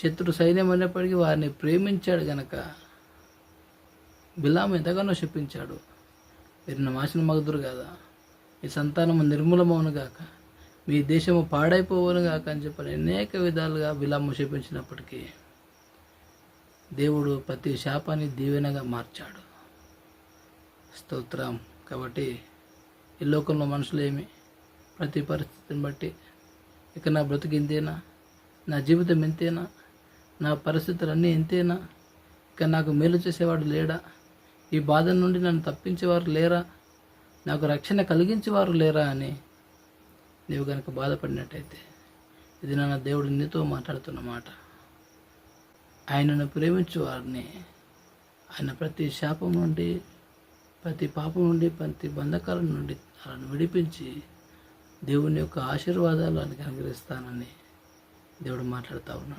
శత్రు సైన్యం అయినప్పటికీ వారిని ప్రేమించాడు గనక బిలాము ఎంతగానో శపించాడు. మీరు నాశనం మగుదురు కదా, మీ సంతానము నిర్మూలమవును గాక, మీ దేశము పాడైపోవును గాక అని చెప్పని అనేక విధాలుగా బిలాము శపించినప్పటికీ దేవుడు ప్రతి శాపాన్ని దీవెనగా మార్చాడు. స్తోత్రం. కాబట్టి ఈ లోకంలో మనుషులేమి ప్రతి పరిస్థితిని బట్టి ఇక నా బ్రతుకు ఇంతేనా, నా జీవితం ఇంతేనా, నా పరిస్థితులన్నీ ఇంతేనా, ఇక నాకు మేలు చేసేవాడు లేడా, ఈ బాధ నుండి నన్ను తప్పించేవారు లేరా, నాకు రక్షణ కలిగించేవారు లేరా అని నీవు కనుక బాధపడినట్టయితే ఇది నా దేవుడు నీతో మాట్లాడుతున్న మాట. ఆయనను ప్రేమించు వారిని ఆయన ప్రతి శాపం నుండి, ప్రతి పాపం నుండి, ప్రతి బంధకాల నుండి వాళ్ళని విడిపించి దేవుని యొక్క ఆశీర్వాదాలు ఆయనకు అనుగ్రహిస్తానని దేవుడు మాట్లాడుతూ ఉన్నాడు.